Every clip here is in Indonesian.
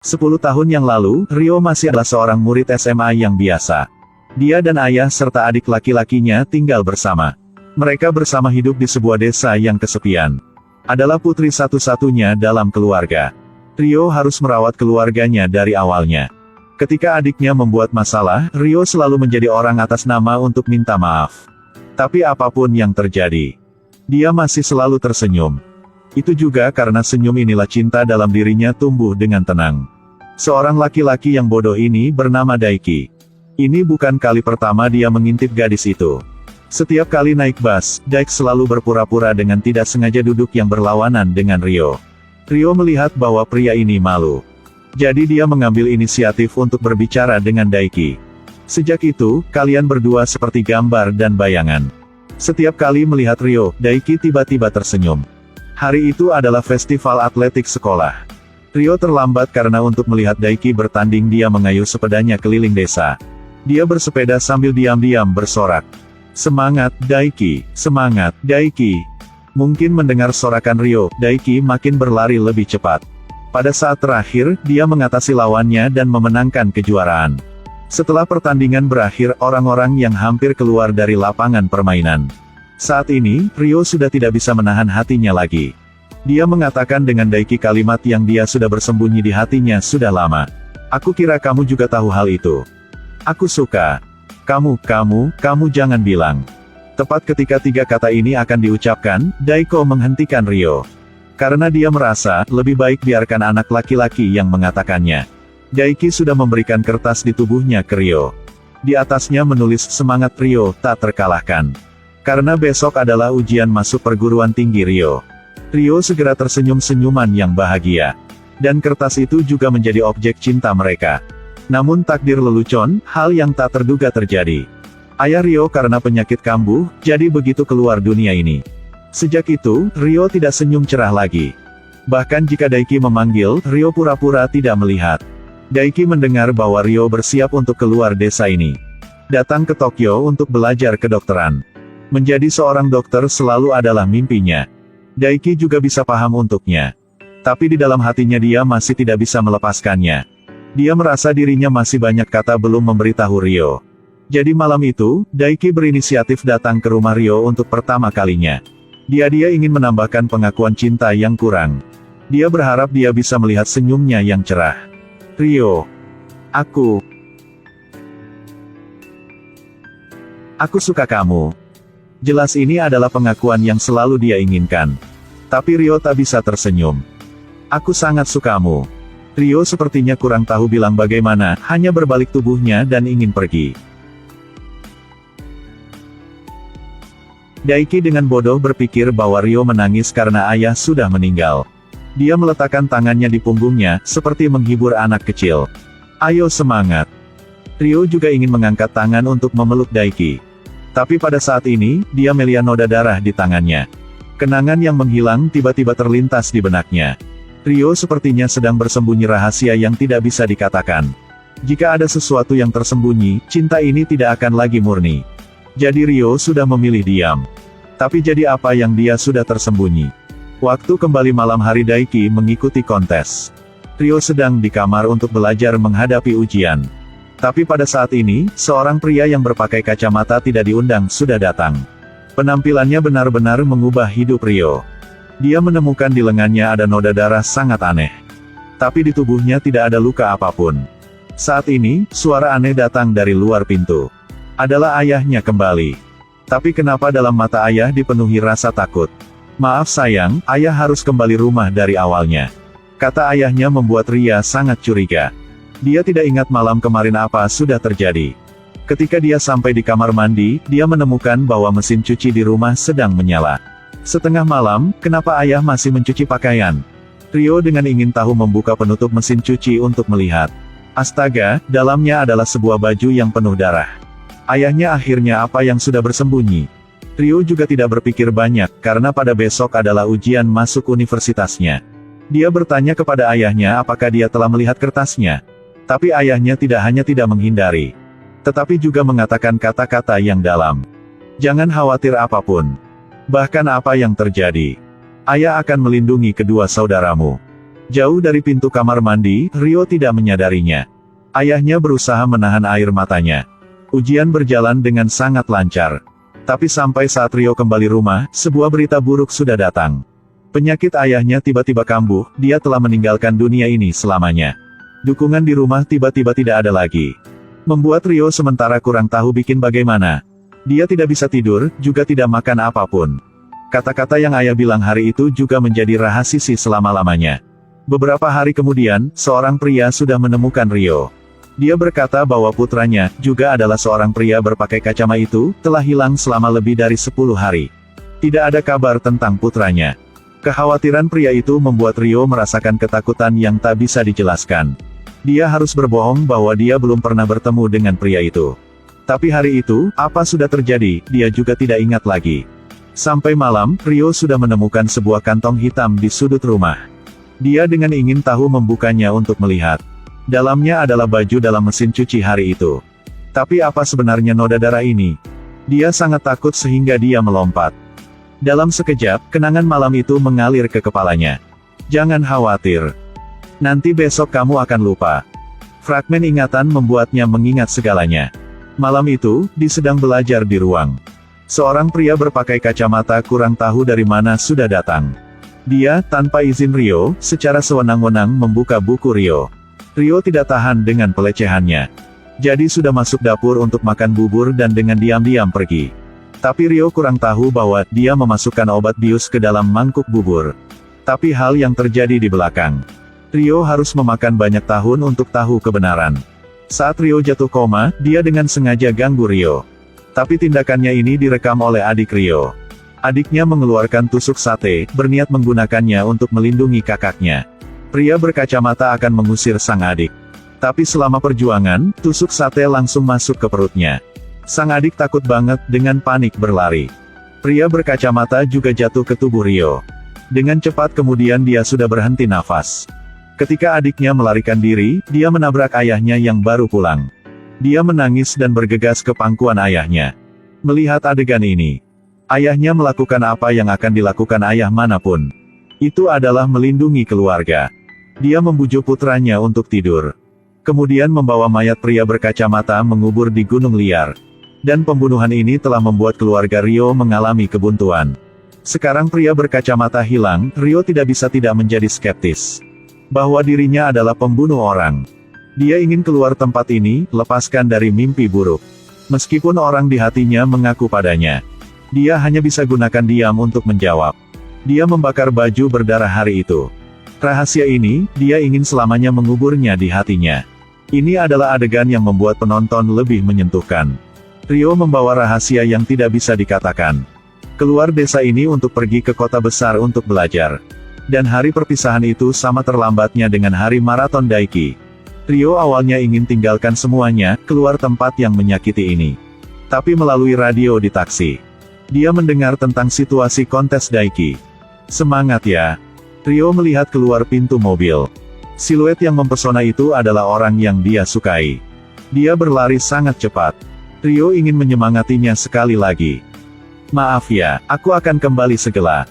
10 tahun yang lalu, Ryo masih adalah seorang murid SMA yang biasa. Dia dan ayah serta adik laki-lakinya tinggal bersama. Mereka bersama hidup di sebuah desa yang kesepian. Adalah putri satu-satunya dalam keluarga. Ryo harus merawat keluarganya dari awalnya. Ketika adiknya membuat masalah, Ryo selalu menjadi orang atas nama untuk minta maaf. Tapi apapun yang terjadi, dia masih selalu tersenyum. Itu juga karena senyum inilah cinta dalam dirinya tumbuh dengan tenang. Seorang laki-laki yang bodoh ini bernama Daiki. Ini bukan kali pertama dia mengintip gadis itu. Setiap kali naik bus, Daiki selalu berpura-pura dengan tidak sengaja duduk yang berlawanan dengan Ryo. Ryo melihat bahwa pria ini malu. Jadi dia mengambil inisiatif untuk berbicara dengan Daiki. Sejak itu, kalian berdua seperti gambar dan bayangan. Setiap kali melihat Ryo, Daiki tiba-tiba tersenyum. Hari itu adalah festival atletik sekolah. Ryo terlambat karena untuk melihat Daiki bertanding dia mengayuh sepedanya keliling desa. Dia bersepeda sambil diam-diam bersorak. "Semangat, Daiki! Semangat, Daiki!" Mungkin mendengar sorakan Ryo, Daiki makin berlari lebih cepat. Pada saat terakhir, dia mengatasi lawannya dan memenangkan kejuaraan. Setelah pertandingan berakhir, orang-orang yang hampir keluar dari lapangan permainan. Saat ini, Ryo sudah tidak bisa menahan hatinya lagi. Dia mengatakan dengan Daiki kalimat yang dia sudah bersembunyi di hatinya sudah lama. "Aku kira kamu juga tahu hal itu. Aku suka. Kamu jangan bilang." Tepat ketika 3 kata ini akan diucapkan, Daiko menghentikan Ryo. Karena dia merasa, lebih baik biarkan anak laki-laki yang mengatakannya. Daiki sudah memberikan kertas di tubuhnya ke Ryo. Di atasnya menulis semangat Ryo tak terkalahkan. Karena besok adalah ujian masuk perguruan tinggi Ryo. Ryo segera tersenyum senyuman yang bahagia. Dan kertas itu juga menjadi objek cinta mereka. Namun takdir lelucon, hal yang tak terduga terjadi. Ayah Ryo karena penyakit kambuh, jadi begitu keluar dunia ini. Sejak itu, Ryo tidak senyum cerah lagi. Bahkan jika Daiki memanggil, Ryo pura-pura tidak melihat. Daiki mendengar bahwa Ryo bersiap untuk keluar desa ini. Datang ke Tokyo untuk belajar kedokteran. Menjadi seorang dokter selalu adalah mimpinya. Daiki juga bisa paham untuknya. Tapi di dalam hatinya dia masih tidak bisa melepaskannya. Dia merasa dirinya masih banyak kata belum memberitahu Ryo. Jadi malam itu, Daiki berinisiatif datang ke rumah Ryo untuk pertama kalinya. Dia ingin menambahkan pengakuan cinta yang kurang. Dia berharap dia bisa melihat senyumnya yang cerah. "Ryo, aku suka kamu." Jelas ini adalah pengakuan yang selalu dia inginkan. Tapi Ryo tak bisa tersenyum. "Aku sangat sukamu." Ryo sepertinya kurang tahu bilang bagaimana, hanya berbalik tubuhnya dan ingin pergi. Daiki dengan bodoh berpikir bahwa Ryo menangis karena ayah sudah meninggal. Dia meletakkan tangannya di punggungnya, seperti menghibur anak kecil. "Ayo semangat." Ryo juga ingin mengangkat tangan untuk memeluk Daiki. Tapi pada saat ini, dia melihat noda darah di tangannya. Kenangan yang menghilang tiba-tiba terlintas di benaknya. Ryo sepertinya sedang bersembunyi rahasia yang tidak bisa dikatakan. Jika ada sesuatu yang tersembunyi, cinta ini tidak akan lagi murni. Jadi Ryo sudah memilih diam. Tapi jadi apa yang dia sudah tersembunyi? Waktu kembali malam hari Daiki mengikuti kontes. Ryo sedang di kamar untuk belajar menghadapi ujian. Tapi pada saat ini, seorang pria yang berpakai kacamata tidak diundang sudah datang. Penampilannya benar-benar mengubah hidup Ryo. Dia menemukan di lengannya ada noda darah sangat aneh. Tapi di tubuhnya tidak ada luka apapun. Saat ini, suara aneh datang dari luar pintu. Adalah ayahnya kembali. Tapi kenapa dalam mata ayah dipenuhi rasa takut? "Maaf sayang, ayah harus kembali rumah dari awalnya." Kata ayahnya membuat Ria sangat curiga. Dia tidak ingat malam kemarin apa sudah terjadi. Ketika dia sampai di kamar mandi, dia menemukan bahwa mesin cuci di rumah sedang menyala. Setengah malam, kenapa ayah masih mencuci pakaian? Ryo dengan ingin tahu membuka penutup mesin cuci untuk melihat. Astaga, dalamnya adalah sebuah baju yang penuh darah. Ayahnya akhirnya apa yang sudah bersembunyi? Ryo juga tidak berpikir banyak, karena pada besok adalah ujian masuk universitasnya. Dia bertanya kepada ayahnya apakah dia telah melihat kertasnya. Tapi ayahnya tidak hanya tidak menghindari, tetapi juga mengatakan kata-kata yang dalam. "Jangan khawatir apapun. Bahkan apa yang terjadi, ayah akan melindungi kedua saudaramu." Jauh dari pintu kamar mandi, Rio tidak menyadarinya. Ayahnya berusaha menahan air matanya. Ujian berjalan dengan sangat lancar. Tapi sampai saat Rio kembali rumah, sebuah berita buruk sudah datang. Penyakit ayahnya tiba-tiba kambuh, dia telah meninggalkan dunia ini selamanya. Dukungan di rumah tiba-tiba tidak ada lagi. Membuat Rio sementara kurang tahu bikin bagaimana. Dia tidak bisa tidur, juga tidak makan apapun. Kata-kata yang ayah bilang hari itu juga menjadi rahasia selama-lamanya. Beberapa hari kemudian, seorang pria sudah menemukan Rio. Dia berkata bahwa putranya, juga adalah seorang pria berpakai kacama itu, telah hilang selama lebih dari 10 hari. Tidak ada kabar tentang putranya. Kekhawatiran pria itu membuat Rio merasakan ketakutan yang tak bisa dijelaskan. Dia harus berbohong bahwa dia belum pernah bertemu dengan pria itu. Tapi hari itu, apa sudah terjadi, dia juga tidak ingat lagi. Sampai malam, Rio sudah menemukan sebuah kantong hitam di sudut rumah. Dia dengan ingin tahu membukanya untuk melihat. Dalamnya adalah baju dalam mesin cuci hari itu. Tapi apa sebenarnya noda darah ini? Dia sangat takut sehingga dia melompat. Dalam sekejap, kenangan malam itu mengalir ke kepalanya. Jangan khawatir. Nanti besok kamu akan lupa. Fragmen ingatan membuatnya mengingat segalanya. Malam itu, dia sedang belajar di ruang. Seorang pria berpakai kacamata kurang tahu dari mana sudah datang. Dia, tanpa izin Rio, secara sewenang-wenang membuka buku Rio. Rio tidak tahan dengan pelecehannya. Jadi sudah masuk dapur untuk makan bubur dan dengan diam-diam pergi. Tapi Rio kurang tahu bahwa dia memasukkan obat bius ke dalam mangkuk bubur. Tapi hal yang terjadi di belakang. Rio harus memakan banyak tahun untuk tahu kebenaran. Saat Rio jatuh koma, dia dengan sengaja ganggu Rio. Tapi tindakannya ini direkam oleh adik Rio. Adiknya mengeluarkan tusuk sate, berniat menggunakannya untuk melindungi kakaknya. Pria berkacamata akan mengusir sang adik. Tapi selama perjuangan, tusuk sate langsung masuk ke perutnya. Sang adik takut banget, dengan panik berlari. Pria berkacamata juga jatuh ke tubuh Rio. Dengan cepat kemudian dia sudah berhenti nafas. Ketika adiknya melarikan diri, dia menabrak ayahnya yang baru pulang. Dia menangis dan bergegas ke pangkuan ayahnya. Melihat adegan ini, ayahnya melakukan apa yang akan dilakukan ayah manapun. Itu adalah melindungi keluarga. Dia membujuk putranya untuk tidur. Kemudian membawa mayat pria berkacamata mengubur di gunung liar. Dan pembunuhan ini telah membuat keluarga Rio mengalami kebuntuan. Sekarang pria berkacamata hilang, Rio tidak bisa tidak menjadi skeptis. Bahwa dirinya adalah pembunuh orang. Dia ingin keluar tempat ini, lepaskan dari mimpi buruk. Meskipun orang di hatinya mengaku padanya. Dia hanya bisa gunakan diam untuk menjawab. Dia membakar baju berdarah hari itu. Rahasia ini, dia ingin selamanya menguburnya di hatinya. Ini adalah adegan yang membuat penonton lebih menyentuhkan. Rio membawa rahasia yang tidak bisa dikatakan. Keluar desa ini untuk pergi ke kota besar untuk belajar. Dan hari perpisahan itu sama terlambatnya dengan hari maraton Daiki. Rio awalnya ingin tinggalkan semuanya, keluar tempat yang menyakiti ini. Tapi melalui radio di taksi, dia mendengar tentang situasi kontes Daiki. Semangat ya! Rio melihat keluar pintu mobil. Siluet yang mempesona itu adalah orang yang dia sukai. Dia berlari sangat cepat. Rio ingin menyemangatinya sekali lagi. Maaf ya, aku akan kembali segera.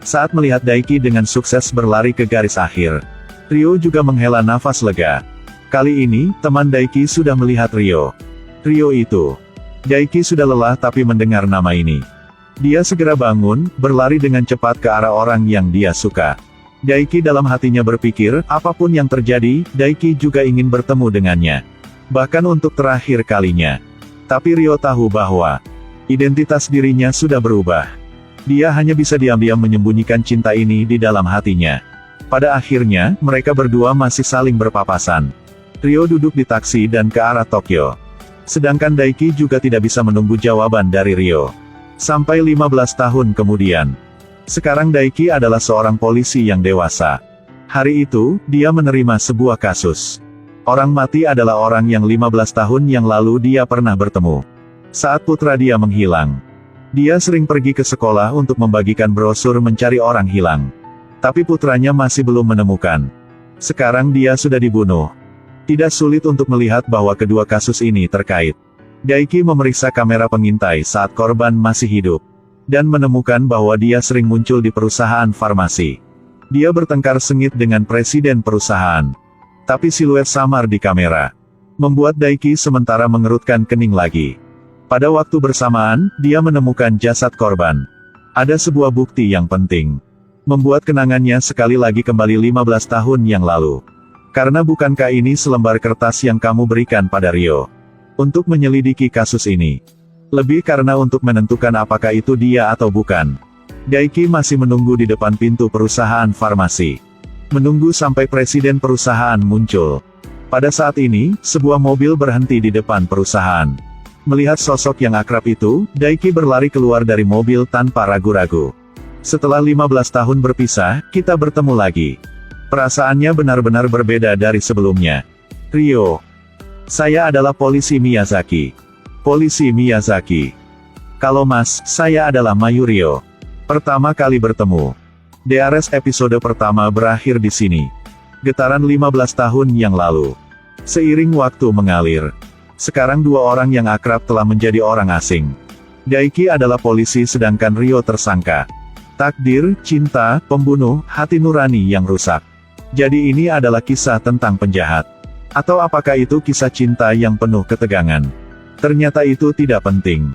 Saat melihat Daiki dengan sukses berlari ke garis akhir, Rio juga menghela nafas lega. Kali ini, teman Daiki sudah melihat Rio. Rio itu. Daiki sudah lelah tapi mendengar nama ini. Dia segera bangun, berlari dengan cepat ke arah orang yang dia suka. Daiki dalam hatinya berpikir, apapun yang terjadi, Daiki juga ingin bertemu dengannya. Bahkan untuk terakhir kalinya. Tapi Rio tahu bahwa identitas dirinya sudah berubah. Dia hanya bisa diam-diam menyembunyikan cinta ini di dalam hatinya. Pada akhirnya, mereka berdua masih saling berpapasan. Rio duduk di taksi dan ke arah Tokyo. Sedangkan Daiki juga tidak bisa menunggu jawaban dari Rio. Sampai 15 tahun kemudian. Sekarang Daiki adalah seorang polisi yang dewasa. Hari itu, dia menerima sebuah kasus. Orang mati adalah orang yang 15 tahun yang lalu dia pernah bertemu. Saat putra dia menghilang. Dia sering pergi ke sekolah untuk membagikan brosur mencari orang hilang. Tapi putranya masih belum menemukan. Sekarang dia sudah dibunuh. Tidak sulit untuk melihat bahwa kedua kasus ini terkait. Daiki memeriksa kamera pengintai saat korban masih hidup, dan menemukan bahwa dia sering muncul di perusahaan farmasi. Dia bertengkar sengit dengan presiden perusahaan. Tapi siluet samar di kamera membuat Daiki sementara mengerutkan kening lagi. Pada waktu bersamaan, dia menemukan jasad korban. Ada sebuah bukti yang penting, membuat kenangannya sekali lagi kembali 15 tahun yang lalu. Karena bukankah ini selembar kertas yang kamu berikan pada Rio untuk menyelidiki kasus ini? Lebih karena untuk menentukan apakah itu dia atau bukan. Daiki masih menunggu di depan pintu perusahaan farmasi, menunggu sampai presiden perusahaan muncul. Pada saat ini, sebuah mobil berhenti di depan perusahaan. Melihat sosok yang akrab itu, Daiki berlari keluar dari mobil tanpa ragu-ragu. Setelah 15 tahun berpisah, kita bertemu lagi. Perasaannya benar-benar berbeda dari sebelumnya. Rio. Saya adalah polisi Miyazaki. Polisi Miyazaki. Kalau Mas, saya adalah Mayu Rio. Pertama kali bertemu. DRS episode pertama berakhir di sini. Getaran 15 tahun yang lalu. Seiring waktu mengalir, sekarang dua orang yang akrab telah menjadi orang asing. Daiki adalah polisi sedangkan Rio tersangka. Takdir, cinta, pembunuh, hati nurani yang rusak. Jadi ini adalah kisah tentang penjahat. Atau apakah itu kisah cinta yang penuh ketegangan? Ternyata itu tidak penting.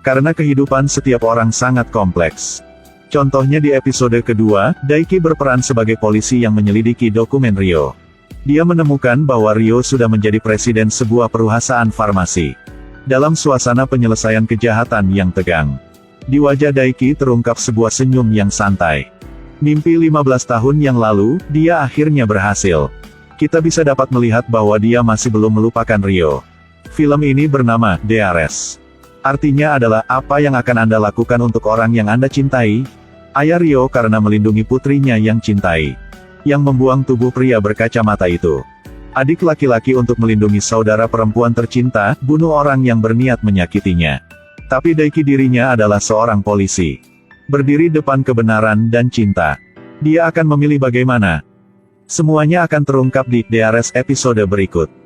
Karena kehidupan setiap orang sangat kompleks. Contohnya di episode kedua, Daiki berperan sebagai polisi yang menyelidiki dokumen Rio. Dia menemukan bahwa Rio sudah menjadi presiden sebuah perusahaan farmasi. Dalam suasana penyelesaian kejahatan yang tegang, di wajah Daiki terungkap sebuah senyum yang santai. Mimpi 15 tahun yang lalu, dia akhirnya berhasil. Kita bisa dapat melihat bahwa dia masih belum melupakan Rio. Film ini bernama DRS. Artinya adalah, apa yang akan Anda lakukan untuk orang yang Anda cintai? Ayah Rio karena melindungi putrinya yang cintai, yang membuang tubuh pria berkacamata itu. Adik laki-laki untuk melindungi saudara perempuan tercinta, bunuh orang yang berniat menyakitinya. Tapi Daiki dirinya adalah seorang polisi. Berdiri depan kebenaran dan cinta. Dia akan memilih bagaimana? Semuanya akan terungkap di DRS episode berikut.